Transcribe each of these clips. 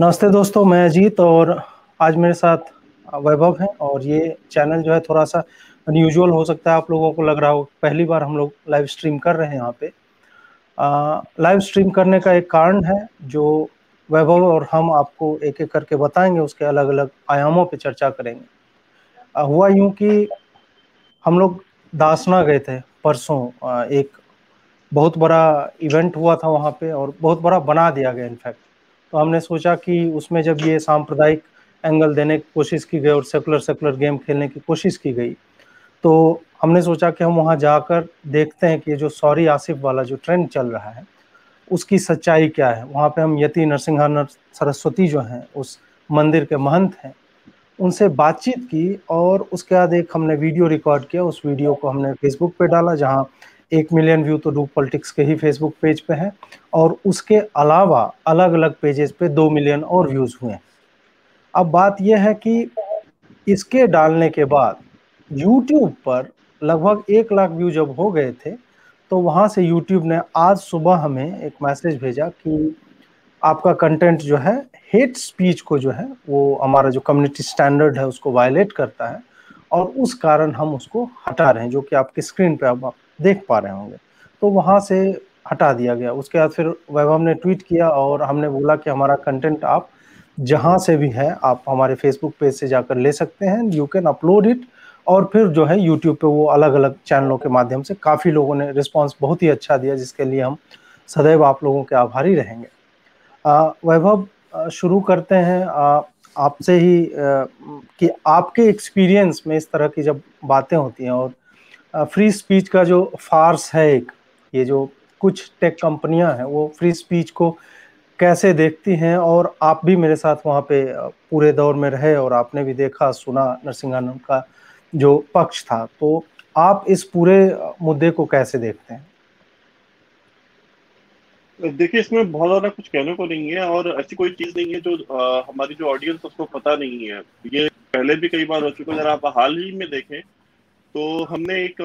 नमस्ते दोस्तों, मैं अजीत और आज मेरे साथ वैभव हैं और ये चैनल जो है थोड़ा-सा अनयूजुअल हो सकता है, आप लोगों को लग रहा हो, पहली बार हम लोग लाइव स्ट्रीम कर रहे हैं यहाँ पे। लाइव स्ट्रीम करने का एक कारण है जो वैभव और हम आपको एक-एक करके बताएँगे, उसके अलग-अलग आयामों पे चर्चा करेंगे। हुआ यूँ कि हम लोग दासना गए थे परसों, एक बहुत बड़ा इवेंट हुआ था वहाँ पे और बहुत बड़ा बना दिया गया इनफैक्ट। तो हमने सोचा कि उसमें जब ये सांप्रदायिक एंगल देने की कोशिश की गई और सेकुलर गेम खेलने की कोशिश की गई, तो हमने सोचा कि हम वहाँ जाकर देखते हैं कि ये जो सॉरी आसिफ वाला जो ट्रेंड चल रहा है, उसकी सच्चाई क्या है। वहाँ पे हम यति नरसिंहानंद सरस्वती जो हैं, उस मंदिर के महंत हैं, उनसे बातचीत की और उसके बाद एक हमने वीडियो रिकॉर्ड किया। उस वीडियो को हमने फेसबुक पे डाला, जहाँ 1 मिलियन व्यू तो डूब पॉलिटिक्स के ही फेसबुक पेज पे हैं और उसके अलावा अलग-अलग पेजेस पे 2 मिलियन और व्यूज़ हुए हैं। अब बात ये है कि इसके डालने के बाद यूट्यूब पर लगभग 1 लाख व्यू जब हो गए थे, तो वहाँ से यूट्यूब ने आज सुबह हमें एक मैसेज भेजा कि आपका कंटेंट जो है हेट स्पीच को जो है वो हमारा जो कम्युनिटी स्टैंडर्ड है उसको वायलेट करता है और उस कारण हम उसको हटा रहे हैं, जो कि आपकी स्क्रीन पे अब आप देख पा रहे होंगे। तो वहाँ से हटा दिया गया। उसके बाद फिर वैभव ने ट्वीट किया और हमने बोला कि हमारा कंटेंट आप जहाँ से भी है आप हमारे फेसबुक पेज से जाकर ले सकते हैं, यू कैन अपलोड इट। और फिर जो है यूट्यूब पे वो अलग-अलग चैनलों के माध्यम से काफ़ी लोगों ने रिस्पॉन्स बहुत ही अच्छा दिया, जिसके लिए हम सदैव आप लोगों के आभारी रहेंगे। वैभव, शुरू करते हैं आपसे ही, कि आपके एक्सपीरियंस में इस तरह की जब बातें होती हैं और फ्री स्पीच का जो फार्स है एक, ये जो कुछ टेक कंपनियां हैं वो फ्री स्पीच को कैसे देखती हैं, और आप भी मेरे साथ वहाँ पे पूरे दौर में रहे और आपने भी देखा सुना नरसिंहानंद का जो पक्ष था, तो आप इस पूरे मुद्दे को कैसे देखते हैं? देखिए, इसमें बहुत ज़्यादा कुछ कहने को नहीं है और ऐसी कोई चीज़ नहीं है जो हमारी जो ऑडियंस उसको पता नहीं है। ये पहले भी कई बार हो चुका है। अगर आप हाल ही में देखें तो हमने एक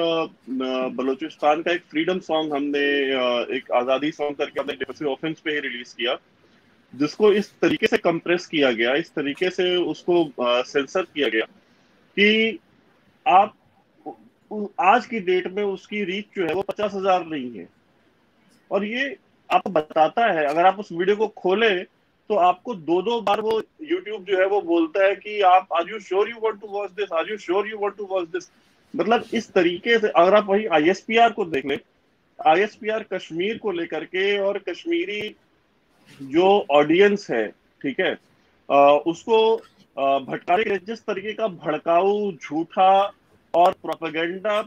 बलूचिस्तान का एक फ्रीडम सॉन्ग हमने एक आज़ादी सॉन्ग करके हमने डिफेंसिव ऑफेंस पे ही रिलीज किया, जिसको इस तरीके से कंप्रेस किया गया, इस तरीके से उसको सेंसर किया गया कि आप आज की डेट में उसकी रीच जो है वो 50,000 नहीं है। और ये आपको बताता है, अगर आप उस वीडियो को खोले तो आपको दो दो बार वो यूट्यूब जो है वो बोलता है कि आप are you sure you want to watch this, are you sure you want to watch this. मतलब इस तरीके से अगर आप वही आईएसपीआर को देख लें, आईएसपीआर कश्मीर को लेकर के और कश्मीरी जो ऑडियंस है, ठीक है, उसको भटकाने के लिए जिस तरीके का भड़काऊ, झूठा और प्रोपेगेंडा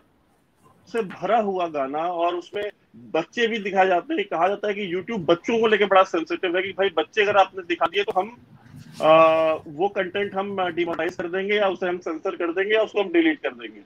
से भरा हुआ गाना, और उसमें बच्चे भी दिखाए जाते हैं। कहा जाता है कि YouTube बच्चों को लेकर बड़ा सेंसिटिव है कि भाई बच्चे अगर आपने दिखा दिए तो हम वो कंटेंट हम डिमोनेटाइज कर देंगे या उसे हम सेंसर कर देंगे या उसको हम डिलीट कर देंगे।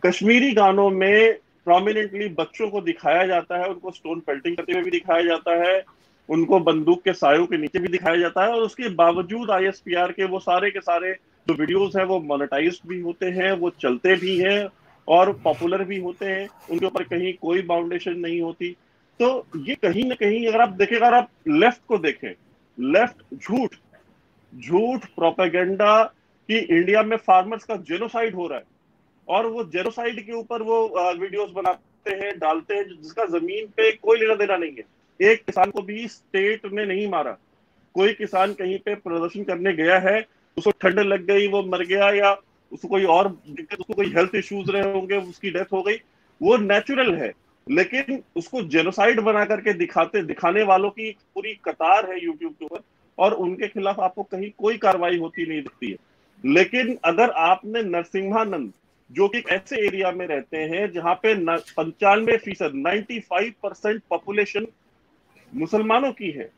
कश्मीरी गानों में प्रोमिनेंटली बच्चों को दिखाया जाता है, उनको स्टोन पेल्टिंग करते हुए भी दिखाया जाता है, उनको बंदूक के सायों के नीचे भी दिखाया जाता है, और उसके बावजूद आईएसपीआर के वो सारे के सारे जो वीडियोस हैं वो मोनेटाइज्ड भी होते हैं, वो चलते भी हैं और पॉपुलर भी होते हैं, उनके ऊपर कहीं कोई बाउंडेशन नहीं होती। तो ये कहीं ना कहीं अगर आप देखें, अगर आप लेफ्ट को देखें, लेफ्ट झूठ झूठ प्रोपेगेंडा कि इंडिया में फार्मर्स का जेनोसाइड हो रहा है, और वो जेनोसाइड के ऊपर वो वीडियोस बनाते हैं, डालते हैं, जिसका जमीन पे कोई लेना देना नहीं है। एक किसान को भी स्टेट ने नहीं मारा। कोई किसान कहीं पे प्रदर्शन करने गया है, उसको ठंड लग गई, वो मर गया, या उसको कोई और दिक्कत, उसको कोई हेल्थ इश्यूज रहे होंगे, उसकी डेथ हो गई, वो नेचुरल है। लेकिन उसको जेनोसाइड बना करके दिखाने वालों की पूरी कतार है यूट्यूब के ऊपर, और उनके खिलाफ आपको कहीं कोई कार्रवाई होती नहीं दिखती है। लेकिन अगर आपने नरसिम्हानंद, जो कि एक ऐसे एरिया में रहते हैं जहां पे 95% 95% पॉपुलेशन मुसलमानों की है,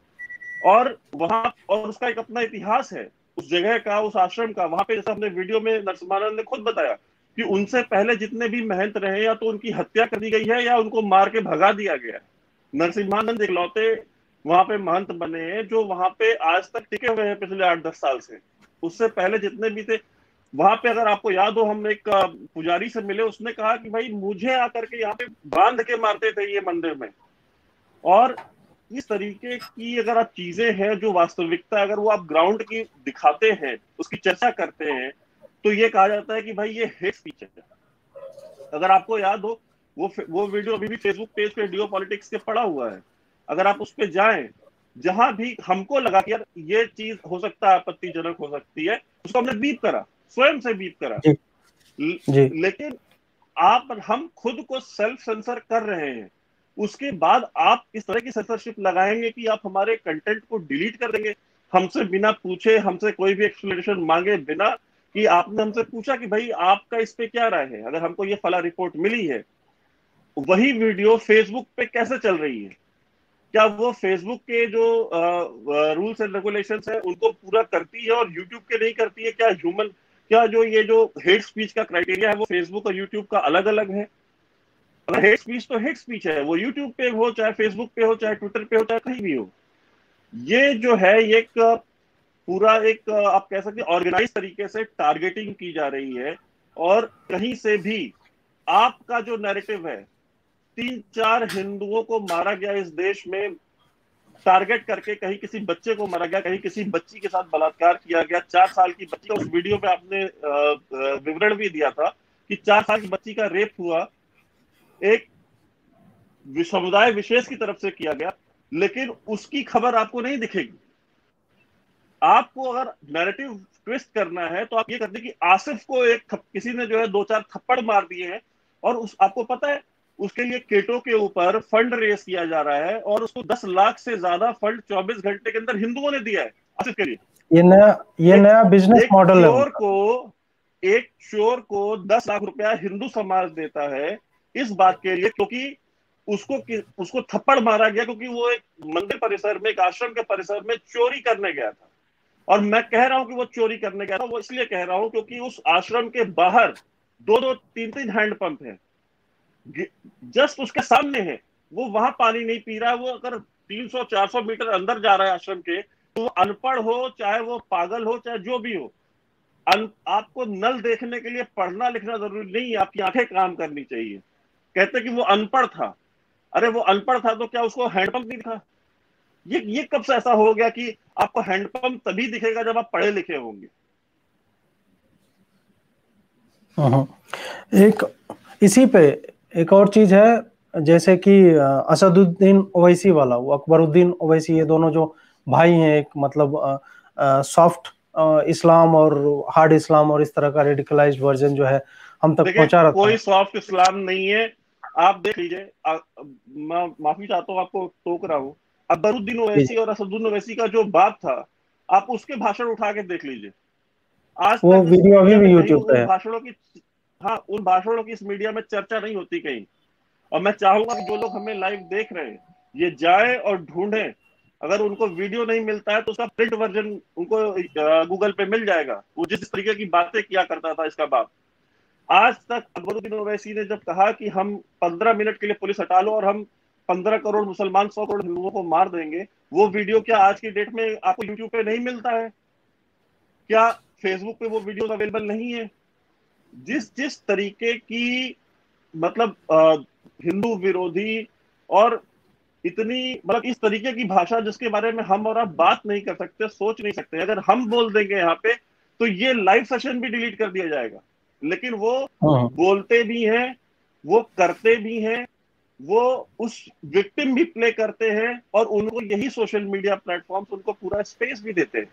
और वहां और उसका एक अपना इतिहास है उस जगह का, उस आश्रम का, वहां पे जैसा हमने वीडियो में नरसिम्हानंद ने खुद बताया कि उनसे पहले जितने भी महंत रहे या तो उनकी हत्या कर दी गई है या उनको मार के भगा दिया गया है। नरसिम्हानंद इकलौते वहां पे महंत बने हैं जो वहां पे आज तक टिके हुए हैं पिछले 8-10 साल से। उससे पहले जितने भी थे वहां पे, अगर आपको याद हो, हम एक पुजारी से मिले, उसने कहा कि भाई मुझे आकर के यहाँ पे बांध के मारते थे ये मंदिर में, और इस तरीके की अगर आप चीजें हैं जो वास्तविकता अगर वो आप ग्राउंड की दिखाते हैं, उसकी चर्चा करते हैं, तो ये कहा जाता है कि भाई ये हेट स्पीच है। अगर आपको याद हो, वो वीडियो अभी भी फेसबुक पेज पे जियो पॉलिटिक्स के पड़ा हुआ है। अगर आप उस पर जाएं, जहां भी हमको लगा कि यार ये चीज हो सकता है, आपत्तिजनक हो सकती है, उसको हमने बीप करा, स्वयं से बीप करा। जी जी लेकिन हम खुद को सेल्फ सेंसर कर रहे हैं, उसके बाद आप इस तरह की सेंसरशिप लगाएंगे कि आप हमारे कंटेंट को डिलीट कर देंगे, हमसे बिना पूछे, हमसे कोई भी एक्सप्लेनेशन मांगे बिना कि आपने हमसे पूछा कि भाई आपका इस पे क्या राय है, अगर हमको ये फला रिपोर्ट मिली है, वही वीडियो फेसबुक पे कैसे चल रही है? क्या वो फेसबुक के जो रूल्स एंड रेगुलेशंस है उनको पूरा करती है और यूट्यूब के नहीं करती है? क्या जो ये जो हेट स्पीच का क्राइटेरिया है वो फेसबुक और यूट्यूब का अलग अलग है? अगर हेट स्पीच तो हेट स्पीच है, वो यूट्यूब पे हो, चाहे फेसबुक पे हो, चाहे ट्विटर पे हो, चाहे कहीं भी हो। ये जो है ये एक पूरा एक आप कह सकते हैं ऑर्गेनाइज तरीके से टारगेटिंग की जा रही है। और कहीं से भी आपका जो नैरेटिव है, 3-4 हिंदुओं को मारा गया इस देश में टारगेट करके, कहीं किसी बच्चे को मारा गया, कहीं किसी बच्ची के साथ बलात्कार किया गया, 4 साल की बच्ची का, उस वीडियो में आपने विवरण भी दिया था कि 4 साल की बच्ची का रेप हुआ, एक समुदाय विशेष की तरफ से किया गया, लेकिन उसकी खबर आपको नहीं दिखेगी। आपको अगर नैरेटिव ट्विस्ट करना है तो आप ये करते कि आसिफ को किसी ने जो है 2-4 थप्पड़ मार दिए हैं, और आपको पता है उसके लिए केटो के ऊपर फंड रेस किया जा रहा है, और उसको 10 लाख से ज्यादा फंड 24 घंटे के अंदर हिंदुओं ने दिया है आसिफ के लिए। ये नया बिजनेस एक मॉडल है चोर उनका। को एक चोर को 10 लाख रुपया हिंदू समाज देता है इस बात के लिए, क्योंकि उसको थप्पड़ मारा गया क्योंकि वो एक मंदिर परिसर में, एक आश्रम के परिसर में चोरी करने गया था। और मैं कह रहा हूं कि वो चोरी करने गया था, वो इसलिए कह रहा हूं क्योंकि उस आश्रम के बाहर 2-2, 3-3 हैंडपंप है, जस्ट उसके सामने है। वो वहां पानी नहीं पी रहा है। वो अगर 300-400 मीटर अंदर जा रहा है आश्रम के, तो वो अनपढ़ हो, चाहे वो पागल हो, चाहे जो भी हो, आपको नल देखने के लिए पढ़ना लिखना जरूरी नहीं है, आपकी आंखें काम करनी चाहिए। कहते कि वो अनपढ़ था। अरे वो अनपढ़ था तो क्या उसको हैंडपंप नहीं था? ये कब से ऐसा हो गया कि आपको हैंडपंप तभी दिखेगा जब आप पढ़े लिखे होंगे? एक इसी पे एक और चीज है, जैसे कि असदुद्दीन ओवैसी वाला, वो अकबरुद्दीन ओवैसी, ये दोनों जो भाई हैं, एक मतलब सॉफ्ट इस्लाम और हार्ड इस्लाम और इस तरह का रेडिकलाइज्ड वर्जन जो है हम तक देखिए, पहुंचा रखा कोई है। सॉफ्ट इस्लाम नहीं है। आप देख लीजिए, मैं माफी चाहता हूँ, आपको टोक रहा हूँ। अकबरुद्दीन जी जी। ओवैसी और असदुद्दीन ओवैसी का जो बाप था, आप उसके भाषण उठा के देख लीजिए। आज वो तक इस वीडियो अभी मीडिया में भी कहीं यूट्यूब पे उन है। भाषणों की, हाँ, उन भाषणों की इस मीडिया में चर्चा नहीं होती कहीं। और मैं चाहूंगा कि जो लोग हमें लाइव देख रहे हैं, ये जाए और ढूंढें। अगर उनको वीडियो नहीं मिलता है तो उसका प्रिंट वर्जन उनको गूगल पे मिल जाएगा, वो जिस तरीके की बातें किया करता था इसका बाप। आज तक अकबरुद्दीन ओवैसी ने जब कहा कि हम 15 मिनट के लिए पुलिस हटा लो और हम 15 करोड़ मुसलमान 100 करोड़ हिंदुओं को मार देंगे, वो वीडियो क्या आज की डेट में आपको यूट्यूब पे नहीं मिलता है? क्या फेसबुक पे वो वीडियो अवेलेबल नहीं है? जिस जिस तरीके की मतलब हिंदू विरोधी और इतनी मतलब इस तरीके की भाषा जिसके बारे में हम और आप बात नहीं कर सकते, सोच नहीं सकते, अगर हम बोल देंगे यहाँ पे तो ये लाइव सेशन भी डिलीट कर दिया जाएगा। लेकिन वो हाँ बोलते भी हैं, वो करते भी हैं, वो उस विक्टिम भी प्ले करते हैं, और उनको यही सोशल मीडिया प्लेटफॉर्म्स उनको पूरा स्पेस भी देते हैं।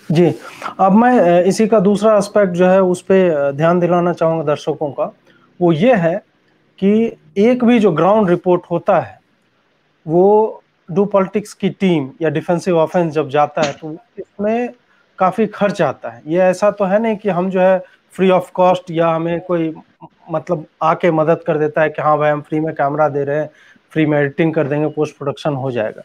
जी। अब मैं इसी का दूसरा एस्पेक्ट जो है उस पर ध्यान दिलाना चाहूँगा दर्शकों का। वो ये है कि एक भी जो ग्राउंड रिपोर्ट होता है, वो डू पॉलिटिक्स की टीम या डिफेंसिव ऑफेंस जब जाता है तो इसमें काफ़ी खर्च आता है। ये ऐसा तो है नहीं कि हम जो है फ्री ऑफ कॉस्ट, या हमें कोई मतलब आके मदद कर देता है कि हाँ भाई हम फ्री में कैमरा दे रहे हैं, फ्री में एडिटिंग कर देंगे, पोस्ट प्रोडक्शन हो जाएगा।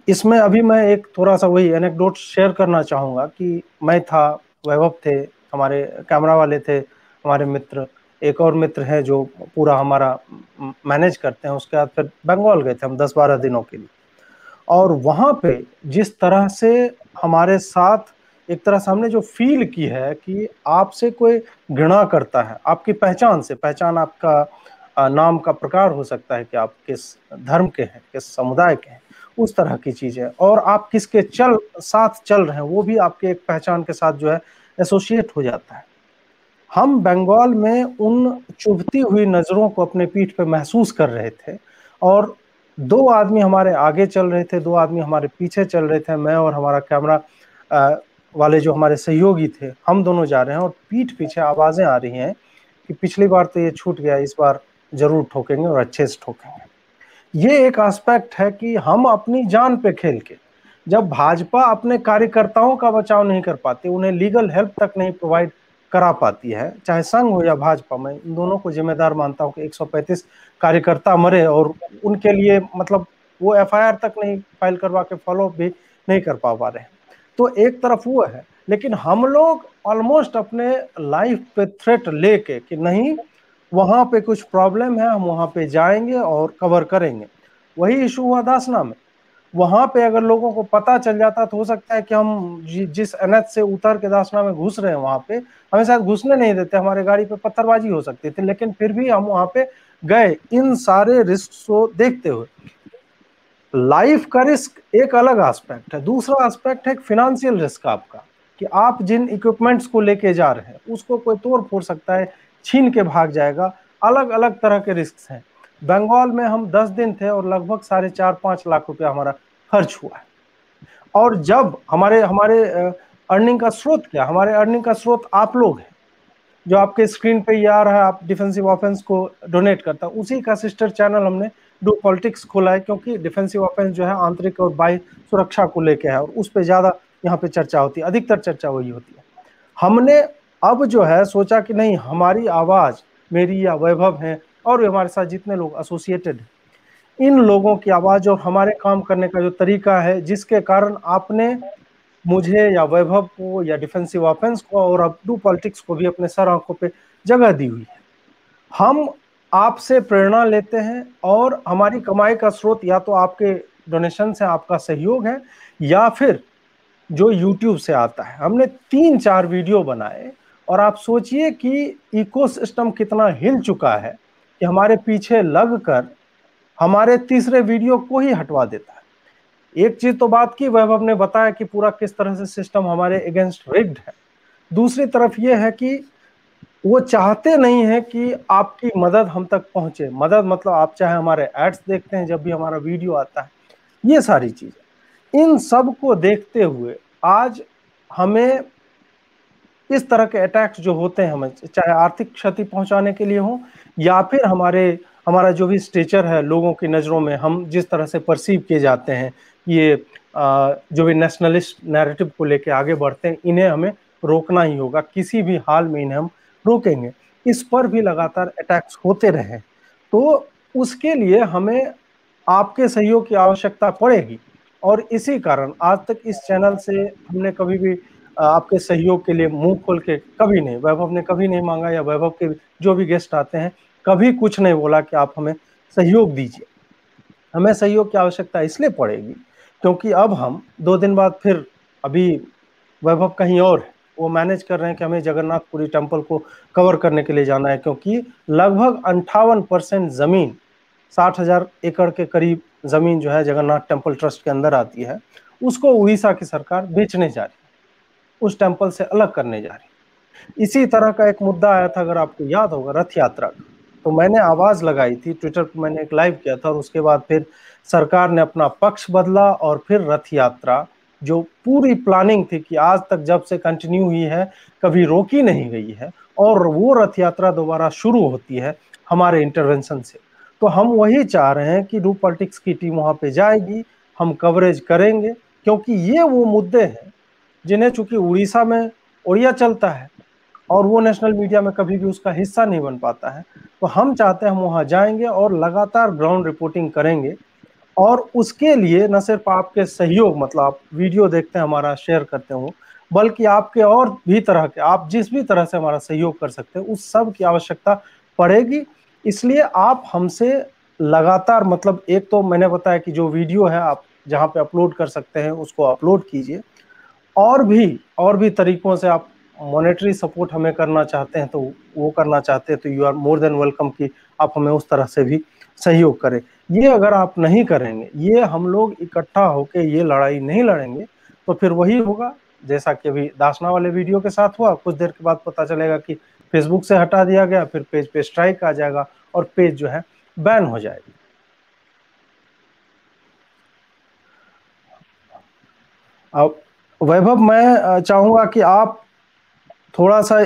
इसमें अभी मैं एक थोड़ा सा वही एनेक्डोट शेयर करना चाहूँगा कि मैं था, वैभव थे, हमारे कैमरा वाले थे, हमारे मित्र, एक और मित्र हैं जो पूरा हमारा मैनेज करते हैं। उसके बाद फिर बंगाल गए थे हम 10-12 दिनों के लिए, और वहाँ पे जिस तरह से हमारे साथ एक तरह से हमने जो फील की है कि आपसे कोई घृणा करता है, आपकी पहचान से, पहचान आपका नाम का प्रकार हो सकता है कि आप किस धर्म के हैं, किस समुदाय के हैं, उस तरह की चीजें, और आप किसके साथ चल रहे हैं वो भी आपके एक पहचान के साथ जो है एसोसिएट हो जाता है। हम बंगाल में उन चुभती हुई नजरों को अपने पीठ पे महसूस कर रहे थे, और 2 आदमी हमारे आगे चल रहे थे, 2 आदमी हमारे पीछे चल रहे थे, मैं और हमारा कैमरा वाले जो हमारे सहयोगी थे, हम दोनों जा रहे हैं, और पीठ पीछे आवाजें आ रही हैं कि पिछली बार तो ये छूट गया, इस बार जरूर ठोकेंगे और अच्छे से ठोकेंगे। ये एक एस्पेक्ट है कि हम अपनी जान पे खेल के, जब भाजपा अपने कार्यकर्ताओं का बचाव नहीं कर पाती, उन्हें लीगल हेल्प तक नहीं प्रोवाइड करा पाती है, चाहे संघ हो या भाजपा, मैं इन दोनों को जिम्मेदार मानता हूं कि 135 कार्यकर्ता मरे और उनके लिए मतलब वो एफआईआर तक नहीं फाइल करवा के फॉलो भी नहीं कर पा रहे हैं। तो एक तरफ वो है, लेकिन हम लोग ऑलमोस्ट अपने लाइफ पे थ्रेट लेके कि नहीं वहां पे कुछ प्रॉब्लम है, हम वहां पे जाएंगे और कवर करेंगे। वही इशू हुआ दासना में। वहां पे अगर लोगों को पता चल जाता तो हो सकता है कि हम जिस एनएच से उतर के दासना में घुस रहे हैं वहां पे हमें शायद घुसने नहीं देते, हमारे गाड़ी पे पत्थरबाजी हो सकती थी, लेकिन फिर भी हम वहां पे गए इन सारे रिस्क को देखते हुए। लाइफ का रिस्क एक अलग एस्पेक्ट है, दूसरा एस्पेक्ट है फिनेंशियल रिस्क आपका, कि आप जिन इक्विपमेंट्स को लेके जा रहे हैं उसको कोई तोड़ फोड़ सकता है, छीन के भाग जाएगा, अलग अलग तरह के रिस्क हैं। बंगाल में हम 10 दिन थे और लगभग 4.5-5 लाख रुपया हमारा खर्च हुआ है। और जब हमारे हमारे अर्निंग का स्रोत क्या, हमारे अर्निंग का स्रोत आप लोग हैं, जो आपके स्क्रीन पे ये आ रहा है, आप डिफेंसिव ऑफेंस को डोनेट करता है, उसी का सिस्टर चैनल हमने डू पॉलिटिक्स खोला है, क्योंकि डिफेंसिव ऑफेंस जो है आंतरिक और बाह्य सुरक्षा को लेके है और उस पर ज्यादा यहाँ पे चर्चा होती है, अधिकतर चर्चा वही होती है। हमने अब जो है सोचा कि नहीं, हमारी आवाज, मेरी या वैभव है और हमारे साथ जितने लोग एसोसिएटेड हैं, इन लोगों की आवाज और हमारे काम करने का जो तरीका है, जिसके कारण आपने मुझे या वैभव को या डिफेंसिव ऑफेंस को और अब डू पॉलिटिक्स को भी अपने सर आंखों पे जगह दी हुई है। हम आपसे प्रेरणा लेते हैं और हमारी कमाई का स्रोत या तो आपके डोनेशन से, आपका सहयोग है, या फिर जो यूट्यूब से आता है। हमने 3-4 वीडियो बनाए और आप सोचिए कि इकोसिस्टम कितना हिल चुका है कि हमारे पीछे लगकर हमारे तीसरे वीडियो को ही हटवा देता है। एक चीज तो बात की, वैभव ने बताया कि पूरा किस तरह से सिस्टम हमारे अगेंस्ट रिग्ड है। दूसरी तरफ यह है कि वो चाहते नहीं है कि आपकी मदद हम तक पहुंचे। मदद मतलब आप चाहे हमारे एड्स देखते हैं जब भी हमारा वीडियो आता है, ये सारी चीजें, इन सब को देखते हुए आज हमें इस तरह के अटैक्स जो होते हैं, हमें चाहे आर्थिक क्षति पहुंचाने के लिए हो या फिर हमारा जो भी स्टेचर है लोगों की नज़रों में, हम जिस तरह से परसीव किए जाते हैं, ये जो भी नेशनलिस्ट नैरेटिव को लेके आगे बढ़ते हैं, इन्हें हमें रोकना ही होगा, किसी भी हाल में इन्हें हम रोकेंगे। इस पर भी लगातार अटैक्स होते रहे तो उसके लिए हमें आपके सहयोग की आवश्यकता पड़ेगी। और इसी कारण आज तक इस चैनल से हमने कभी भी आपके सहयोग के लिए मुंह खोल के कभी नहीं, वैभव ने कभी नहीं मांगा या वैभव के जो भी गेस्ट आते हैं कभी कुछ नहीं बोला कि आप हमें सहयोग दीजिए। हमें सहयोग की आवश्यकता इसलिए पड़ेगी क्योंकि अब हम 2 दिन बाद फिर, अभी वैभव कहीं और है, वो मैनेज कर रहे हैं कि हमें जगन्नाथपुरी टेम्पल को कवर करने के लिए जाना है, क्योंकि लगभग 58% जमीन, 60,000 एकड़ के करीब जमीन जो है जगन्नाथ टेम्पल ट्रस्ट के अंदर आती है, उसको उड़ीसा की सरकार बेचने जा रही है, उस टेम्पल से अलग करने जा रही है। इसी तरह का एक मुद्दा आया था, अगर आपको याद होगा, रथ यात्रा का, तो मैंने आवाज लगाई थी, ट्विटर पर मैंने एक लाइव किया था और उसके बाद फिर सरकार ने अपना पक्ष बदला और फिर रथ यात्रा जो पूरी प्लानिंग थी कि आज तक जब से कंटिन्यू हुई है कभी रोकी नहीं गई है, और वो रथ यात्रा दोबारा शुरू होती है हमारे इंटरवेंशन से। तो हम वही चाह रहे हैं कि डू पॉलिटिक्स की टीम वहां पे जाएगी, हम कवरेज करेंगे, क्योंकि ये वो मुद्दे हैं जिन्हें चूंकि उड़ीसा में उड़िया चलता है और वो नेशनल मीडिया में कभी भी उसका हिस्सा नहीं बन पाता है, तो हम चाहते हैं हम वहां जाएंगे और लगातार ग्राउंड रिपोर्टिंग करेंगे। और उसके लिए न सिर्फ आपके सहयोग, मतलब आप वीडियो देखते हैं हमारा शेयर करते हो, बल्कि आपके और भी तरह के, आप जिस भी तरह से हमारा सहयोग कर सकते हैं उस सब की आवश्यकता पड़ेगी। इसलिए आप हमसे लगातार, मतलब एक तो मैंने बताया कि जो वीडियो है आप जहाँ पे अपलोड कर सकते हैं उसको अपलोड कीजिए, और भी तरीकों से आप मॉनेटरी सपोर्ट हमें करना चाहते हैं तो वो करना चाहते हैं तो you are more than welcome कि आप हमें उस तरह से भी सहयोग करें। ये अगर आप नहीं करेंगे, ये हम लोग इकट्ठा होके ये लड़ाई नहीं लड़ेंगे, तो फिर वही होगा जैसा कि अभी दासना वाले वीडियो के साथ हुआ। कुछ देर के बाद पता चलेगा कि फेसबुक से हटा दिया गया, फिर पेज पे स्ट्राइक आ जाएगा और पेज जो है बैन हो जाएगी। अब वैभव, मैं चाहूंगा कि आप थोड़ा सा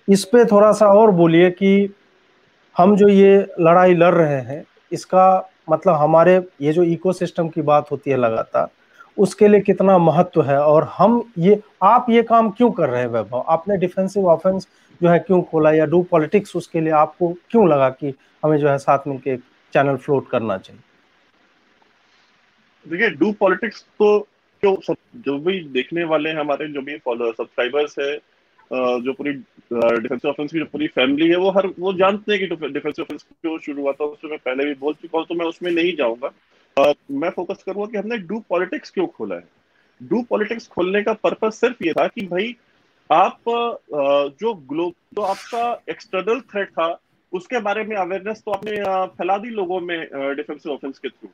इस पे थोड़ा सा और बोलिए कि हम जो ये लड़ाई लड़ रहे हैं, इसका मतलब हमारे ये जो इकोसिस्टम की बात होती है लगातार, उसके लिए कितना महत्व है, और हम ये आप ये काम क्यों कर रहे हैं वैभव? आपने डिफेंसिव ऑफेंस जो है क्यों खोला, या डू पॉलिटिक्स, उसके लिए आपको क्यों लगा कि हमें जो है साथ मिलकर एक चैनल फ्लोट करना चाहिए? देखिए, डू पॉलिटिक्स तो जो सब जो भी देखने वाले हैं, हमारे जो भी फॉलोअर सब्सक्राइबर्स है, जो पूरी डिफेंसिव ऑफेंस की जो पूरी फैमिली है, वो जानते हैं कि डिफेंसिव ऑफेंस क्यों शुरू हुआ था। उसमें मैं पहले भी बोल चुका हूँ, तो मैं उसमें नहीं जाऊंगा। मैं फोकस करूंगा कि हमने डू पॉलिटिक्स क्यों खोला है। डू पॉलिटिक्स खोलने का पर्पस सिर्फ ये था कि भाई आप जो आपका एक्सटर्नल थ्रेट था, उसके बारे में अवेयरनेस तो आपने फैला दी लोगों में डिफेंसिव ऑफेंस के थ्रू।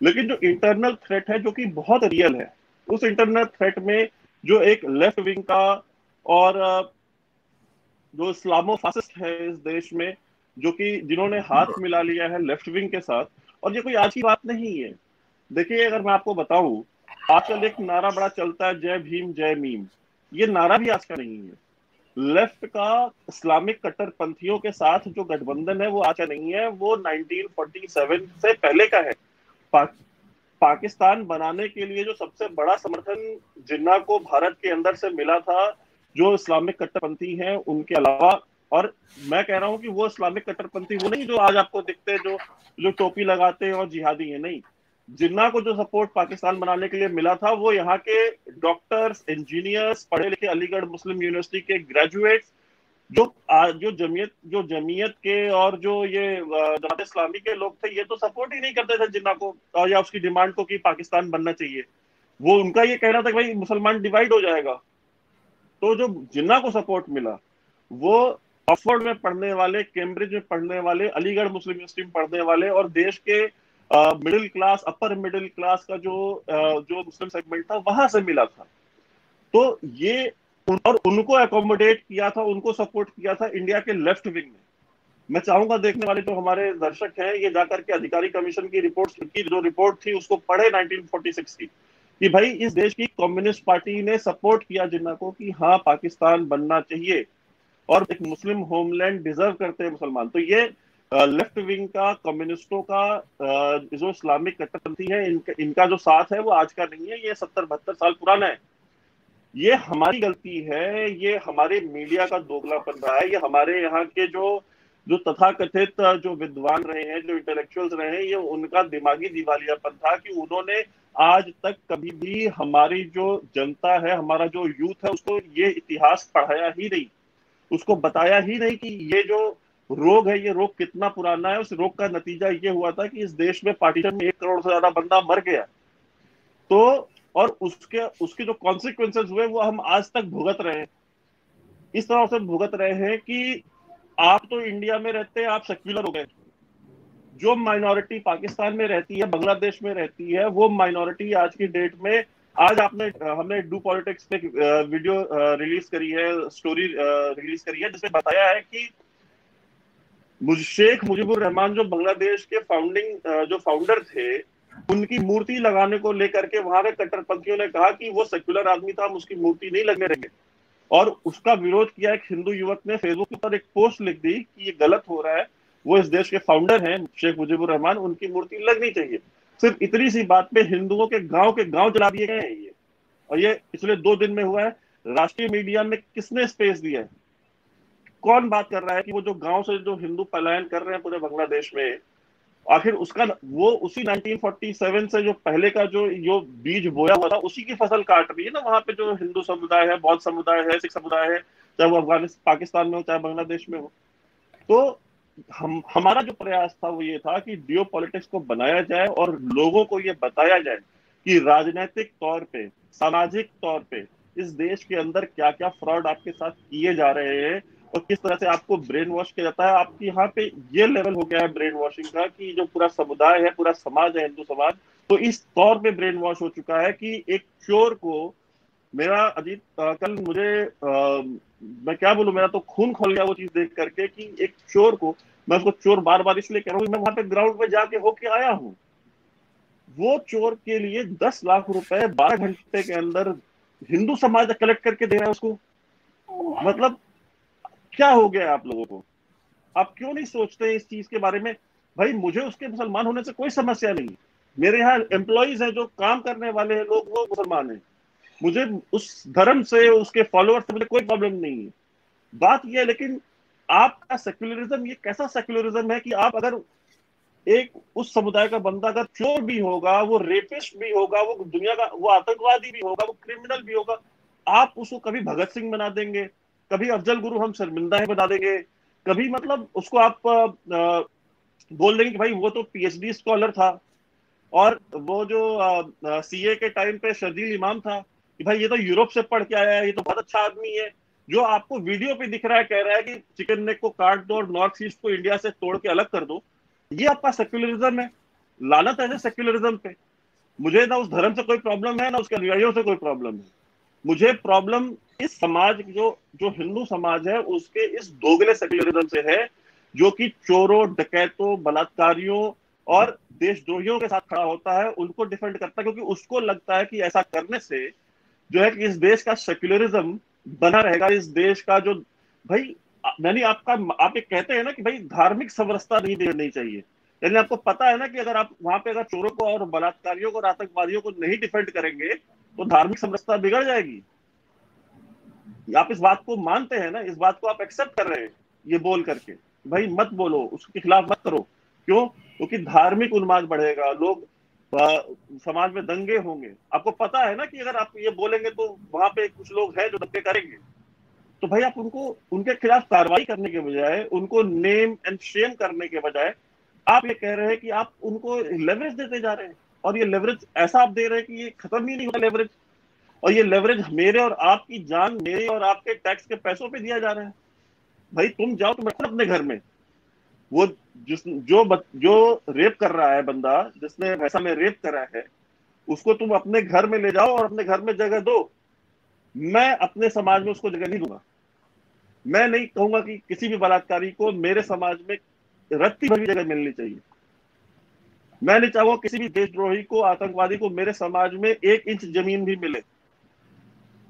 लेकिन जो इंटरनल थ्रेट है, जो कि बहुत रियल है, उस इंटरनल थ्रेट में जो एक लेफ्ट विंग का और जो इस्लामो फासिस्ट है इस देश में, जो कि जिन्होंने हाथ मिला लिया है लेफ्ट विंग के साथ। और ये कोई आज की बात नहीं है। देखिए, अगर मैं आपको बताऊं, आजकल एक नारा बड़ा चलता है, जय भीम जय मीम। ये नारा भी आज का नहीं है। लेफ्ट का इस्लामिक कट्टरपंथियों के साथ जो गठबंधन है, वो आज का नहीं है, वो 1947 से पहले का है। पाकिस्तान बनाने के लिए जो सबसे बड़ा समर्थन जिन्ना को भारत के अंदर से मिला था, जो इस्लामिक कट्टरपंथी हैं उनके अलावा। और मैं कह रहा हूं कि वो इस्लामिक कट्टरपंथी वो नहीं जो आज आपको दिखते हैं, जो जो टोपी लगाते हैं और जिहादी हैं, नहीं। जिन्ना को जो सपोर्ट पाकिस्तान बनाने के लिए मिला था, वो यहाँ के डॉक्टर्स, इंजीनियर्स, पढ़े लिखे अलीगढ़ मुस्लिम यूनिवर्सिटी के ग्रेजुएट्स, जो जमीयत के और जो ये जमात इस्लामी के लोग थे, ये तो सपोर्ट ही नहीं करते थे जिन्ना को या उसकी डिमांड को कि पाकिस्तान बनना चाहिए। वो उनका ये कहना था कि भाई मुसलमान डिवाइड हो जाएगा। तो जो जिन्ना को सपोर्ट मिला, वो ऑक्सफोर्ड में पढ़ने वाले, कैम्ब्रिज में पढ़ने वाले, अलीगढ़ मुस्लिम यूनिवर्सिटी में पढ़ने वाले और देश के middle class, upper middle class का जो मुस्लिम सेगमेंट था, वहां से मिला था। तो ये और उनको अकोमोडेट किया था, उनको सपोर्ट किया था इंडिया के लेफ्ट विंग ने। मैं चाहूंगा देखने वाले जो हमारे दर्शक हैं, ये जाकर के अधिकारी कमीशन की रिपोर्ट थी उसको पढ़े 1946 की, कि भाई इस देश की कम्युनिस्ट पार्टी ने सपोर्ट किया जिन्ना को कि हाँ, पाकिस्तान बनना चाहिए और एक मुस्लिम होमलैंड डिजर्व करते हैं मुसलमान। तो ये लेफ्ट विंग का, कम्युनिस्टों का जो इस्लामिक कट्टरपंथी है, इनका जो साथ है वो आज का नहीं है, ये 70-72 साल पुराना है। ये हमारी गलती है, ये हमारे मीडिया का दोगलापन रहा है, ये हमारे यहाँ के जो जो तथाकथित जो विद्वान रहे हैं, जो इंटेलेक्चुअल्स रहे हैं, ये उनका दिमागी दिवालियापन था कि उन्होंने आज तक कभी भी हमारी जो जनता है, हमारा जो यूथ है, उसको ये इतिहास पढ़ाया ही नहीं, उसको बताया ही नहीं कि ये जो रोग है, ये रोग कितना पुराना है। उस रोग का नतीजा ये हुआ था कि इस देश में पार्टीशन में 1 करोड़ से ज्यादा बंदा मर गया। तो और उसके उसके जो कॉन्सिक्वेंसेस हुए, वो हम आज तक भुगत रहे हैं। इस तरह से भुगत रहे हैं कि आप तो इंडिया में रहते हैं, आप सेक्युलर हो गए। जो माइनॉरिटी पाकिस्तान में रहती है, बांग्लादेश में रहती है, वो माइनॉरिटी आज की डेट में, आज हमने डू पॉलिटिक्स पे वीडियो रिलीज करी है, स्टोरी रिलीज करी है, जिसमें बताया है कि शेख मुजीबुर रहमान जो बांग्लादेश के जो फाउंडर थे, उनकी मूर्ति लगाने को लेकर के वहां के कट्टरपंथियों ने कहा कि वो सेक्युलर आदमी था, हम उसकी मूर्ति नहीं लगने देंगे। और उसका विरोध किया एक हिंदू युवक ने फेसबुक पर एक पोस्ट लिख दी कि ये गलत हो रहा है, वो इस देश के फाउंडर हैं शेख मुजीबुर रहमान, उनकी मूर्ति लगनी चाहिए। सिर्फ इतनी सी बात पे हिंदुओं के गांव जला दिए गए हैं ये। और ये पिछले 2 दिन में हुआ है। राष्ट्रीय मीडिया में किसने स्पेस दिया है? कौन बात कर रहा है कि वो जो गांव से जो हिंदू पलायन कर रहे हैं पूरे बांग्लादेश में, आखिर उसका वो उसी 1947 से जो पहले का जो बीज बोया हुआ था, उसी की फसल काट रही है ना वहां पे जो हिंदू समुदाय है, बौद्ध समुदाय है, सिख समुदाय है, चाहे वो पाकिस्तान में हो चाहे बांग्लादेश में हो। तो हमारा जो प्रयास था वो ये था कि जियो पॉलिटिक्स को बनाया जाए और लोगों को ये बताया जाए कि राजनीतिक तौर पे, सामाजिक तौर पे इस देश के अंदर क्या क्या फ्रॉड आपके साथ किए जा रहे हैं, और किस तरह से आपको ब्रेन वॉश किया जाता है। आपके यहाँ पे ये लेवल हो गया है ब्रेन वॉशिंग का कि जो पूरा समुदाय है, पूरा समाज है, हिंदू समाज, तो इस तौर पे ब्रेन वॉश हो चुका है कि एक चोर को, मेरा अजीत कल मुझे मैं क्या बोलूं, मेरा तो खून खोल गया वो चीज देख करके कि एक चोर को, मैं उसको चोर बार बार इसलिए कह रहा हूँ, मैं वहां पे ग्राउंड में जाके होके आया हूँ। वो चोर के लिए 10 लाख रुपए 12 घंटे के अंदर हिंदू समाज कलेक्ट करके दे रहा है उसको। मतलब क्या हो गया आप लोगों को? आप क्यों नहीं सोचते इस चीज के बारे में? भाई मुझे उसके मुसलमान होने से कोई समस्या नहीं, मेरे यहाँ एम्प्लॉइज हैं जो काम करने वाले हैं लोग, वो मुसलमान हैं, मुझे उस धर्म से, उसके फॉलोअर्स से मुझे कोई प्रॉब्लम नहीं है। बात यह है, लेकिन आपका सेक्युलरिज्म ये कैसा सेक्युलरिज्म है कि आप अगर एक उस समुदाय का बंदा अगर चोर भी होगा, वो रेपिस्ट भी होगा, वो दुनिया का वो आतंकवादी भी होगा, वो क्रिमिनल भी होगा, आप उसको कभी भगत सिंह बना देंगे, कभी अफजल गुरु हम शर्मिंदा है बना देंगे, कभी मतलब उसको आप बोल देंगे कि भाई वो तो पीएचडी स्कॉलर था, और वो जो सीए के टाइम पे शर्जील इमाम था कि भाई ये तो यूरोप से पढ़ के आया है, ये तो बहुत अच्छा आदमी है, जो आपको वीडियो पे दिख रहा है, कह रहा है कि चिकन नेक को काट दो और नॉर्थ ईस्ट को इंडिया से तोड़ के अलग कर दो। ये आपका सेक्युलरिज्म है। लानत है सेक्युलरिज्म पे। मुझे ना उस धर्म से कोई प्रॉब्लम है, ना उसके अनुयायियों से कोई प्रॉब्लम है। मुझे प्रॉब्लम इस समाज, जो जो हिंदू समाज है, उसके इस दोगले सेक्युलरिज्म से है, जो कि चोरों, डकैतों, बलात्कारियों और देशद्रोहियों के साथ खड़ा होता है, उनको डिफेंड करता है, क्योंकि उसको लगता है कि ऐसा करने से जो है कि इस देश का सेक्युलरिज्म बना रहेगा, इस देश का जो, भाई यानी आपका, आप ये कहते हैं ना कि भाई धार्मिक समरसता नहीं देनी चाहिए, यानी आपको पता है ना कि अगर आप वहां पे अगर चोरों को और बलात्कारियों को और आतंकवादियों को नहीं डिफेंड करेंगे तो धार्मिक समरसता बिगड़ जाएगी। आप इस बात को मानते हैं ना, इस बात को आप एक्सेप्ट कर रहे हैं ये बोल करके भाई मत बोलो, उसके खिलाफ मत करो। क्यों? क्योंकि धार्मिक उन्माद बढ़ेगा, लोग समाज में दंगे होंगे। आपको पता है ना कि अगर आप ये बोलेंगे तो वहां पे कुछ लोग हैं जो दंगे करेंगे, तो भाई आप उनको, उनके खिलाफ कार्रवाई करने के बजाय, उनको नेम एंड शेम करने के बजाय, आप ये कह रहे हैं कि आप उनको लेवरेज देते जा रहे हैं, और ये लेवरेज ऐसा आप दे रहे हैं कि ये खत्म ही नहीं होगा लेवरेज, और ये लेवरेज मेरे और आपकी जान, मेरे और आपके टैक्स के पैसों पे दिया जा रहा है। भाई तुम जाओ, तुम रखो अपने घर में, वो जो रेप कर रहा है बंदा, जिसने वैसा में रेप करा है, उसको तुम अपने घर में ले जाओ और अपने घर में जगह दो। मैं अपने समाज में उसको जगह नहीं दूंगा। मैं नहीं कहूंगा कि किसी भी बलात्कारी को मेरे समाज में रत्ती भर भी जगह मिलनी चाहिए। मैं नहीं चाहूंगा किसी भी देशद्रोही को, आतंकवादी को मेरे समाज में 1 इंच जमीन भी मिले।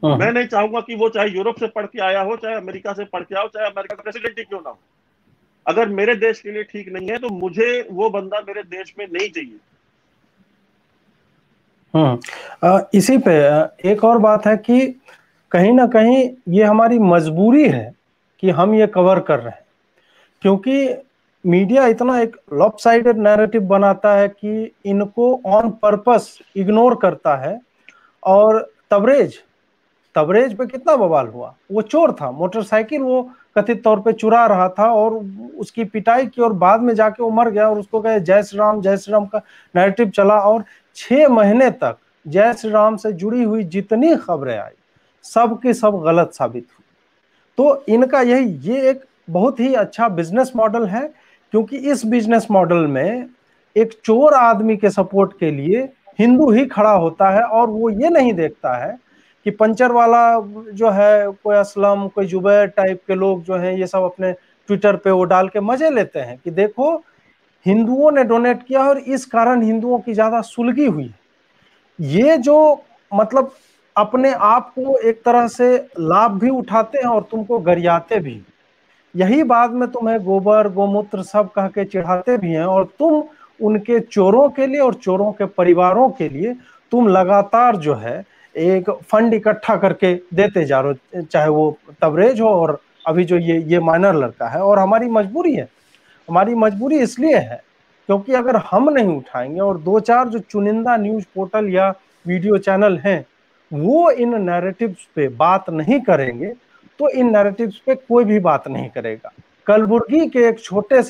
मैं नहीं चाहूंगा कि वो चाहे यूरोप से पढ़ के आया हो, चाहे अमेरिका से पढ़ के आओ, चाहे अमेरिका का प्रेसिडेंट ही क्यों ना हो, अगर मेरे देश के लिए ठीक नहीं है तो मुझे वो बंदा मेरे देश में नहीं चाहिए। इसी पे एक और बात है कि कहीं ना कहीं ये हमारी मजबूरी है कि हम ये कवर कर रहे हैं, क्योंकि मीडिया इतना एक लॉपसाइडेड नैरेटिव बनाता है कि इनको ऑन पर्पस इग्नोर करता है। और तबरेज पे कितना बवाल हुआ, वो चोर था, मोटरसाइकिल वो कथित तौर पे चुरा रहा था और उसकी पिटाई की, और बाद में जाके वो मर गया और उसको कहे जय श्री राम का नैरेटिव चला, और 6 महीने तक जय श्री राम से जुड़ी हुई जितनी खबरें आई सब की सब गलत साबित हुई। तो इनका ये एक बहुत ही अच्छा बिजनेस मॉडल है, क्योंकि इस बिजनेस मॉडल में एक चोर आदमी के सपोर्ट के लिए हिंदू ही खड़ा होता है, और वो ये नहीं देखता है कि पंचर वाला जो है, कोई असलम, कोई जुबैर टाइप के लोग जो हैं, ये सब अपने ट्विटर पे वो डाल के मजे लेते हैं कि देखो हिंदुओं ने डोनेट किया और इस कारण हिंदुओं की ज्यादा सुलगी हुई है। ये जो मतलब अपने आप को एक तरह से लाभ भी उठाते हैं और तुमको गरियाते भी, यही बाद में तुम्हें गोबर गोमूत्र सब कह के चिढ़ाते भी हैं, और तुम उनके चोरों के लिए और चोरों के परिवारों के लिए तुम लगातार जो है एक फंड इकट्ठा करके देते जा रहे हो, चाहे वो तबरेज हो और अभी जो ये माइनर लड़का है। और हमारी मजबूरी है, हमारी मजबूरी इसलिए है क्योंकि अगर हम नहीं उठाएंगे और 2-4 जो चुनिंदा न्यूज पोर्टल या वीडियो चैनल हैं वो इन नैरेटिव्स पे बात नहीं करेंगे तो इन नैरेटिव्स पे कोई भी बात नहीं करेगा। कलबुर्गी के एक छोटे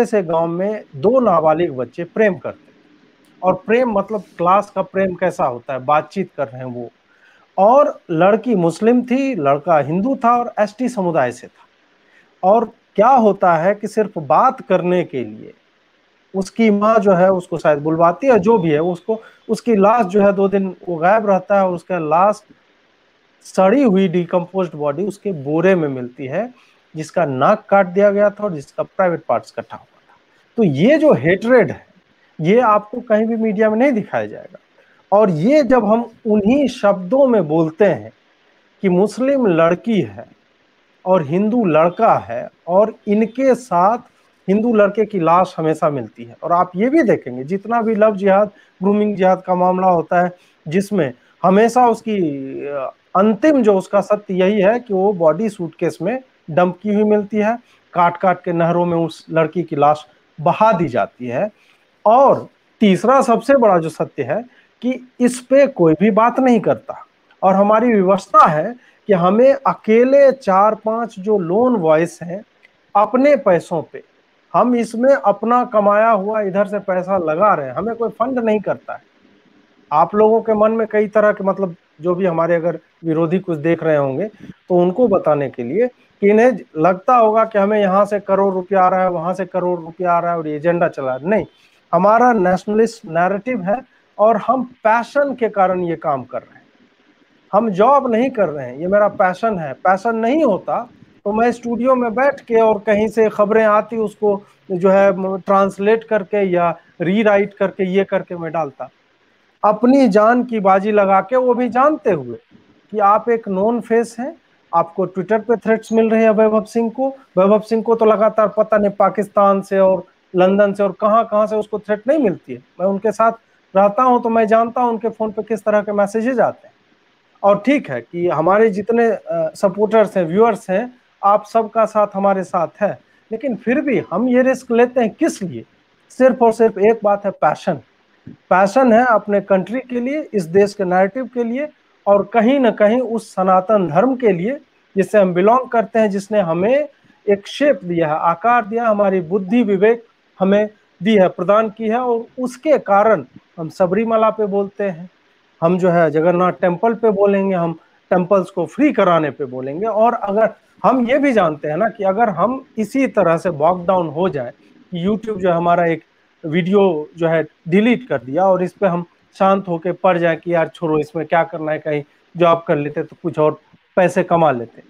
से गांव में 2 नाबालिग बच्चे प्रेम करते, और प्रेम मतलब क्लास का प्रेम कैसा होता है, बातचीत कर रहे हैं वो, और लड़की मुस्लिम थी, लड़का हिंदू था और एसटी समुदाय से था। और क्या होता है कि सिर्फ बात करने के लिए उसकी माँ जो है उसको शायद बुलवाती है, जो भी है उसको, उसकी लाश जो है 2 दिन वो गायब रहता है और उसका लाश सड़ी हुई डिकम्पोज्ड बॉडी उसके बोरे में मिलती है, जिसका नाक काट दिया गया था और जिसका प्राइवेट पार्ट्स कटा हुआ था। तो ये जो हेट्रेड है ये आपको कहीं भी मीडिया में नहीं दिखाया जाएगा। और ये जब हम उन्हीं शब्दों में बोलते हैं कि मुस्लिम लड़की है और हिंदू लड़का है और इनके साथ हिंदू लड़के की लाश हमेशा मिलती है, और आप ये भी देखेंगे जितना भी लव जिहाद, ग्रूमिंग जिहाद का मामला होता है, जिसमें हमेशा उसकी अंतिम जो उसका सत्य यही है कि वो बॉडी सूटकेस में डंप की हुई मिलती है, काट काट के नहरों में उस लड़की की लाश बहा दी जाती है। और तीसरा सबसे बड़ा जो सत्य है कि इस पे कोई भी बात नहीं करता, और हमारी व्यवस्था है कि हमें अकेले 4-5 जो लोन वॉइस हैं अपने पैसों पे, हम इसमें अपना कमाया हुआ इधर से पैसा लगा रहे हैं, हमें कोई फंड नहीं करता है। आप लोगों के मन में कई तरह के, मतलब जो भी हमारे अगर विरोधी कुछ देख रहे होंगे तो उनको बताने के लिए कि इन्हें लगता होगा कि हमें यहाँ से करोड़ रुपया आ रहा है, वहां से करोड़ रुपया आ रहा है और एजेंडा चला है। नहीं, हमारा नेशनलिस्ट नैरेटिव है और हम पैशन के कारण ये काम कर रहे हैं। हम जॉब नहीं कर रहे हैं, ये मेरा पैशन है। पैशन नहीं होता तो मैं स्टूडियो में बैठ के और कहीं से खबरें आती उसको जो है ट्रांसलेट करके या रीराइट करके ये करके मैं डालता। अपनी जान की बाजी लगा के, वो भी जानते हुए कि आप एक नोन फेस हैं, आपको ट्विटर पे थ्रेट्स मिल रहे हैं वैभव सिंह को। वैभव सिंह को तो लगातार पता नहीं पाकिस्तान से और लंदन से और कहां कहां से उसको थ्रेट नहीं मिलती है। मैं उनके साथ रहता हूं तो मैं जानता हूं उनके फोन पे किस तरह के मैसेजेज आते हैं। और ठीक है कि हमारे जितने सपोर्टर्स हैं, व्यूअर्स हैं, आप सबका साथ हमारे साथ है, लेकिन फिर भी हम ये रिस्क लेते हैं किस लिए? सिर्फ और सिर्फ एक बात है, पैशन। पैशन है अपने कंट्री के लिए, इस देश के नैरेटिव के लिए, और कहीं ना कहीं उस सनातन धर्म के लिए जिससे हम बिलोंग करते हैं, जिसने हमें एक शेप दिया है, आकार दिया, हमारी बुद्धि विवेक हमें दी है, प्रदान की है। और उसके कारण हम सबरीमला पे बोलते हैं, हम जो है जगन्नाथ टेम्पल पे बोलेंगे, हम टेम्पल्स को फ्री कराने पे बोलेंगे। और अगर हम ये भी जानते हैं ना कि अगर हम इसी तरह से बॉक डाउन हो जाए, यूट्यूब जो हमारा एक वीडियो जो है डिलीट कर दिया और इस पे हम शांत होके पड़ जाए कि यार छोड़ो, इसमें क्या करना है, कहीं जॉब कर लेते तो कुछ और पैसे कमा लेते,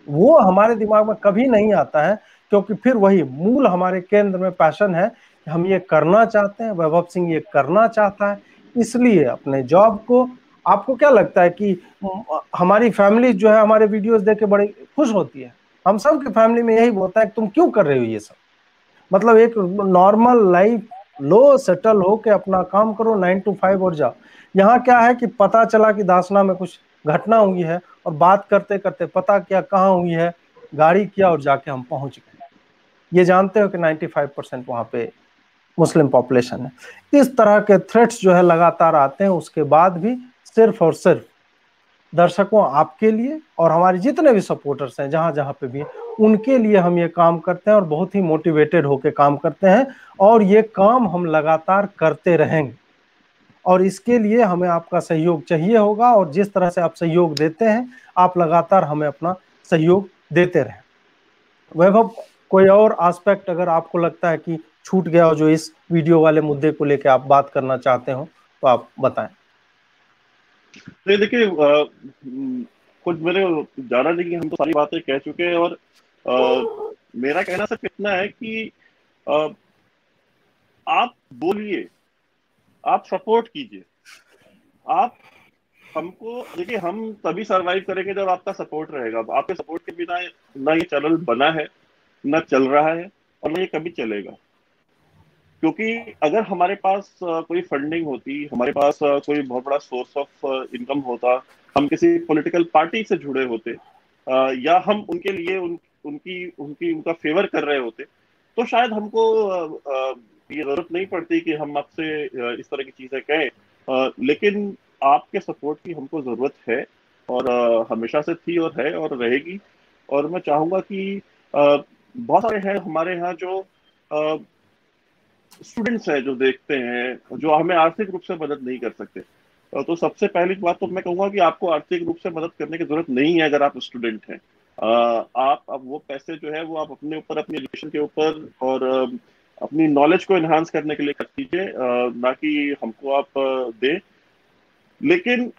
वो हमारे दिमाग में कभी नहीं आता है। क्योंकि फिर वही मूल हमारे केंद्र में पैशन है कि हम ये करना चाहते हैं, वैभव सिंह ये करना चाहता है, इसलिए अपने जॉब को। आपको क्या लगता है कि हमारी फैमिली जो है हमारे वीडियोस देख के बड़ी खुश होती है? हम सब की फैमिली में यही बोलता है कि तुम क्यों कर रहे हो ये सब? मतलब एक नॉर्मल लाइफ लो, सेटल हो के अपना काम करो, 9 to 5 और जाओ। यहाँ क्या है कि पता चला कि दासना में कुछ घटना हुई है और बात करते करते पता किया कहाँ हुई है, गाड़ी किया और जाके हम पहुंच गए। ये जानते हो कि 95% वहां पे मुस्लिम पॉपुलेशन है। इस तरह के थ्रेट्स जो है लगातार आते हैं, उसके बाद भी सिर्फ और सिर्फ दर्शकों आपके लिए और हमारे जितने भी सपोर्टर्स हैं जहां जहां पे भी हैं, उनके लिए हम ये काम करते हैं और बहुत ही मोटिवेटेड होकर काम करते हैं। और ये काम हम लगातार करते रहेंगे और इसके लिए हमें आपका सहयोग चाहिए होगा, और जिस तरह से आप सहयोग देते हैं, आप लगातार हमें अपना सहयोग देते रहें। वैभव, कोई और एस्पेक्ट अगर आपको लगता है कि छूट गया हो जो इस वीडियो वाले मुद्दे को लेकर आप बात करना चाहते हो तो आप बताएं। नहीं देखिए, कुछ मेरे ज्यादा नहीं, हम तो सारी बातें कह चुके हैं। और मेरा कहना सिर्फ इतना है कि अ, आप बोलिए, आप सपोर्ट कीजिए। आप हमको देखिए, हम तभी सरवाइव करेंगे जब आपका सपोर्ट रहेगा। आपके सपोर्ट के बिना ना ये चैनल बना है, ना चल रहा है, और ना ये कभी चलेगा। क्योंकि अगर हमारे पास कोई फंडिंग होती, हमारे पास कोई बहुत बड़ा सोर्स ऑफ इनकम होता, हम किसी पॉलिटिकल पार्टी से जुड़े होते, या हम उनके लिए उनकी उनकी उनका फेवर कर रहे होते, तो शायद हमको ये जरूरत नहीं पड़ती कि हम आपसे इस तरह की चीजें कहें। लेकिन आपके सपोर्ट की हमको जरूरत है, और हमेशा से थी और है और रहेगी। और मैं चाहूंगा कि बहुत सारे हैं हमारे यहाँ जो स्टूडेंट्स हैं, जो देखते हैं, जो हमें आर्थिक रूप से मदद नहीं कर सकते, तो सबसे पहली बात तो मैं कहूंगा कि आपको आर्थिक रूप से मदद करने की जरूरत नहीं है अगर आप स्टूडेंट हैं। आप अब वो पैसे जो है वो आप अपने ऊपर, अपनी एजुकेशन के ऊपर और अपनी नॉलेज को एनहांस करने के लिए खर्च कीजिए, ना कि हमको आप दें। लेकिन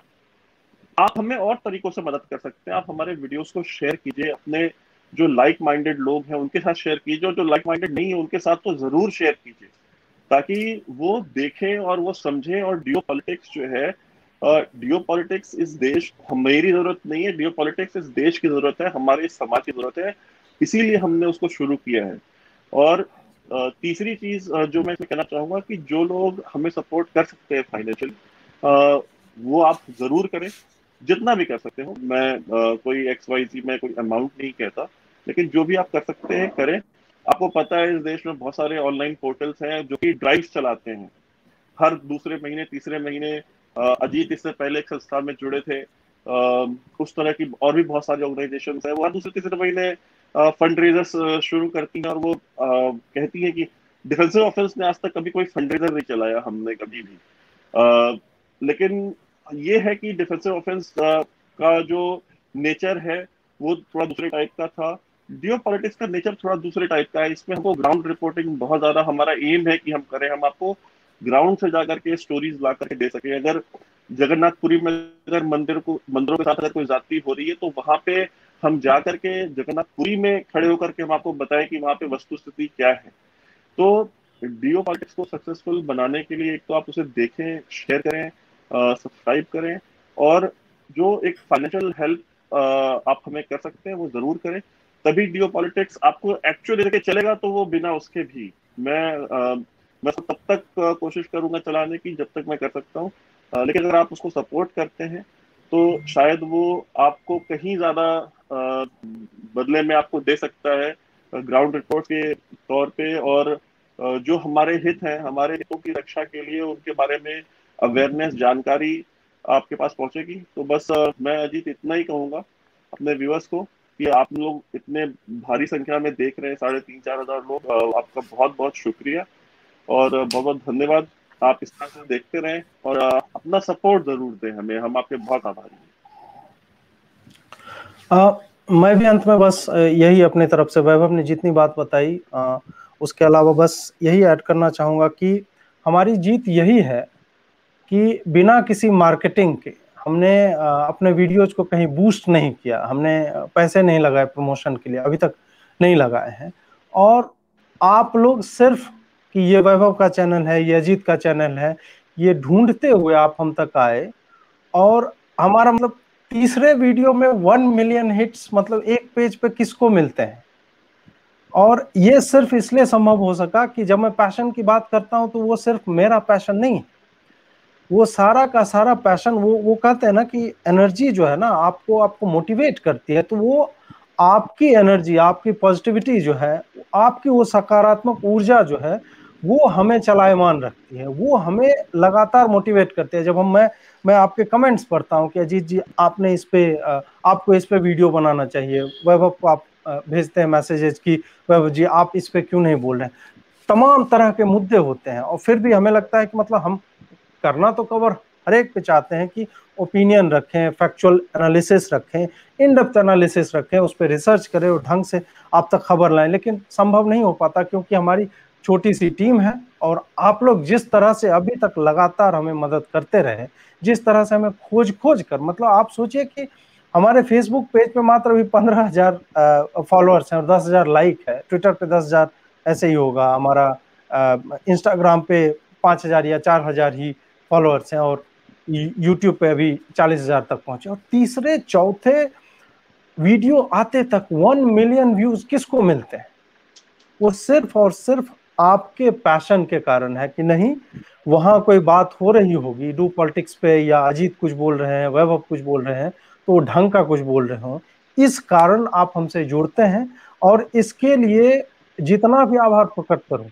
आप हमें और तरीकों से मदद कर सकते हैं। आप हमारे वीडियोस को शेयर कीजिए, अपने जो लाइक माइंडेड लोग हैं उनके साथ शेयर कीजिए, और जो लाइक माइंडेड नहीं है उनके साथ तो जरूर शेयर कीजिए, ताकि वो देखें और वो समझें। और डियो पॉलिटिक्स जो है, डियो पॉलिटिक्स इस देश, मेरी जरूरत नहीं है, डियो पॉलिटिक्स इस देश की जरूरत है, हमारे इस समाज की जरूरत है, इसीलिए हमने उसको शुरू किया है। और तीसरी चीज जो मैं इसमें कहना चाहूंगा कि जो लोग हमें सपोर्ट कर सकते हैं फाइनेंशियली, वो आप जरूर करें, जितना भी कर सकते हो। मैं कोई XYZ में कोई अमाउंट नहीं कहता, लेकिन जो भी आप कर सकते हैं करें। आपको पता है इस देश में बहुत सारे ऑनलाइन पोर्टल्स हैं जो कि ड्राइव्स चलाते हैं हर दूसरे महीने, तीसरे महीने। अजीत इससे पहले एक संस्था में जुड़े थे। उस तरह की और भी बहुत सारी ऑर्गेनाइजेशंस हैं, वो हर दूसरे तीसरे महीने फंड रेजर्स शुरू करती हैं, और वो कहती हैं कि डिफेंसिव ऑफेंस ने आज तक कभी कोई फंड रेजर नहीं चलाया, हमने कभी भी। लेकिन ये है कि डिफेंसिव ऑफेंस का जो नेचर है वो थोड़ा दूसरे टाइप का था। जियो पॉलिटिक्स का नेचर थोड़ा दूसरे टाइप का है। इसमें हमको ग्राउंड रिपोर्टिंग बहुत ज्यादा हमारा एम है कि हम करें। हम आपको ग्राउंड से जाकर के स्टोरीज ला करके दे सके। अगर जगन्नाथपुरी में अगर मंदिरों के साथ अगर कोई जाति हो रही है, तो वहां पे हम जा करके जगन्नाथपुरी में खड़े होकर के हम आपको बताएं कि वहां पे वस्तु स्थिति क्या है। तो डियो पॉलिटिक्स को सक्सेसफुल बनाने के लिए एक तो आप उसे देखें, शेयर करें, सब्सक्राइब करें, और जो एक फाइनेंशियल हेल्प आप हमें कर सकते हैं वो जरूर करें। तभी डियो पॉलिटिक्स आपको एक्चुअली देके चलेगा, तो वो बिना उसके भी मैं तो तब तक कोशिश करूंगा चलाने की जब तक मैं कर सकता हूँ। लेकिन अगर आप उसको सपोर्ट करते हैं तो शायद वो आपको कहीं ज्यादा बदले में आपको दे सकता है ग्राउंड रिपोर्ट के तौर पे। और जो हमारे हित हैं, हमारे हितों की रक्षा के लिए उनके बारे में अवेयरनेस, जानकारी आपके पास पहुंचेगी। तो बस मैं अजीत इतना ही कहूंगा अपने व्यूअर्स को कि आप लोग इतने भारी संख्या में देख रहे हैं, 3,500-4,000 लोग, आपका बहुत बहुत शुक्रिया और बहुत बहुत धन्यवाद। आप इस तरह से देखते रहें और अपना सपोर्ट जरूर दें हमें, हम आपके बहुत आभारी हैं। मैं भी अंत में बस यही अपनी तरफ से, वैभव ने जितनी बात बताई उसके अलावा बस यही ऐड करना चाहूँगा कि हमारी जीत यही है कि बिना किसी मार्केटिंग के हमने अपने वीडियोज को कहीं बूस्ट नहीं किया, हमने पैसे नहीं लगाए प्रमोशन के लिए, अभी तक नहीं लगाए हैं। और आप लोग सिर्फ कि ये वैभव का चैनल है, ये अजीत का चैनल है, ये ढूंढते हुए आप हम तक आए, और हमारा मतलब तीसरे वीडियो में 1 मिलियन हिट्स मतलब एक पेज पे किसको मिलते हैं। और ये सिर्फ इसलिए संभव हो सका कि जब मैं पैशन की बात करता हूं तो वो सिर्फ मेरा पैशन नहीं है, वो सारा का सारा पैशन, वो कहते हैं ना कि एनर्जी जो है ना आपको मोटिवेट करती है, तो वो आपकी एनर्जी, आपकी पॉजिटिविटी जो है, आपकी वो सकारात्मक ऊर्जा जो है, वो हमें चलायमान रखती है, वो हमें लगातार मोटिवेट करती है। जब मैं आपके कमेंट्स पढ़ता हूँ कि अजीत जी आपने आपको इस पे वीडियो बनाना चाहिए, वैभव को आप भेजते हैं मैसेजेस कि वैभव जी आप इस पे क्यों नहीं बोल रहे हैं। तमाम तरह के मुद्दे होते हैं और फिर भी हमें लगता है कि मतलब हम करना तो कवर हर एक पे चाहते हैं कि ओपिनियन रखें, फैक्चुअल एनालिसिस रखें, इन डेप्थ एनालिसिस रखें, उस पर रिसर्च करें और ढंग से आप तक खबर लाएं। लेकिन संभव नहीं हो पाता क्योंकि हमारी छोटी सी टीम है, और आप लोग जिस तरह से अभी तक लगातार हमें मदद करते रहे, जिस तरह से हमें खोज कर, मतलब आप सोचिए कि हमारे फेसबुक पेज पे मात्र अभी 15,000 फॉलोअर्स हैं और 10,000 लाइक है, ट्विटर पे 10,000 ऐसे ही होगा, हमारा इंस्टाग्राम पे 5,000 या 4,000 ही फॉलोअर्स हैं, और यूट्यूब पे अभी 40,000 तक पहुंचे, और तीसरे चौथे वीडियो आते तक 1 मिलियन व्यूज किसको मिलते हैं? वो सिर्फ और सिर्फ आपके पैशन के कारण है कि नहीं वहां कोई बात हो रही होगी डू पॉलिटिक्स पे, या अजीत कुछ बोल रहे हैं, वैभव कुछ बोल रहे हैं, तो वो ढंग का कुछ बोल रहे हो, इस कारण आप हमसे जुड़ते हैं। और इसके लिए जितना भी आभार प्रकट करूं,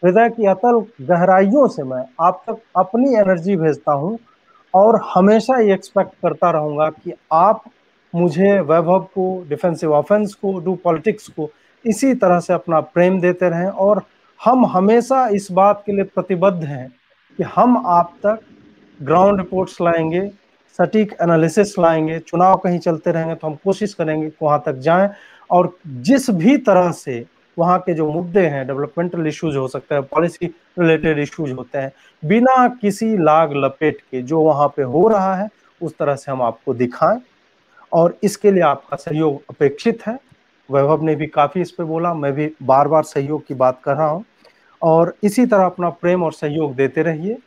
हृदय की अतल गहराइयों से मैं आप तक अपनी एनर्जी भेजता हूं, और हमेशा ये एक्सपेक्ट करता रहूंगा कि आप मुझे, वैभव को, डिफेंसिव ऑफेंस को, डू पॉलिटिक्स को इसी तरह से अपना प्रेम देते रहें। और हम हमेशा इस बात के लिए प्रतिबद्ध हैं कि हम आप तक ग्राउंड रिपोर्ट्स लाएंगे, सटीक एनालिसिस लाएंगे। चुनाव कहीं चलते रहेंगे तो हम कोशिश करेंगे कि वहां तक जाएं, और जिस भी तरह से वहाँ के जो मुद्दे हैं, डेवलपमेंटल इश्यूज हो सकते हैं, पॉलिसी रिलेटेड इश्यूज होते हैं, बिना किसी लाग लपेट के जो वहाँ पे हो रहा है उस तरह से हम आपको दिखाएं। और इसके लिए आपका सहयोग अपेक्षित है। वैभव ने भी काफी इस पे बोला, मैं भी बार बार सहयोग की बात कर रहा हूँ, और इसी तरह अपना प्रेम और सहयोग देते रहिए।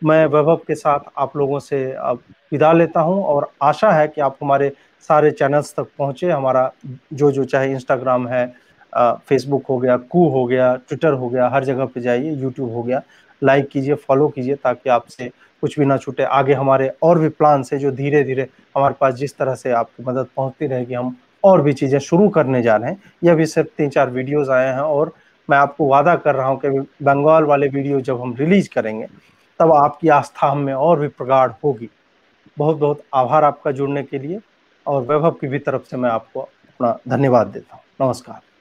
मैं वैभव के साथ आप लोगों से अब विदा लेता हूं, और आशा है कि आप हमारे सारे चैनल्स तक पहुंचे। हमारा जो जो चाहे इंस्टाग्राम है, फेसबुक हो गया, कू हो गया, ट्विटर हो गया, हर जगह पे जाइए, यूट्यूब हो गया, लाइक कीजिए, फॉलो कीजिए, ताकि आपसे कुछ भी ना छूटे। आगे हमारे और भी प्लान है जो धीरे धीरे हमारे पास जिस तरह से आपकी मदद पहुंचती रहेगी, हम और भी चीजें शुरू करने जा रहे हैं। यह भी सिर्फ 3-4 वीडियोज आए हैं, और मैं आपको वादा कर रहा हूं कि बंगाल वाले वीडियो जब हम रिलीज करेंगे तब आपकी आस्था हम में और भी प्रगाढ़ होगी। बहुत बहुत आभार आपका जुड़ने के लिए, और वैभव की भी तरफ से मैं आपको अपना धन्यवाद देता हूँ। नमस्कार।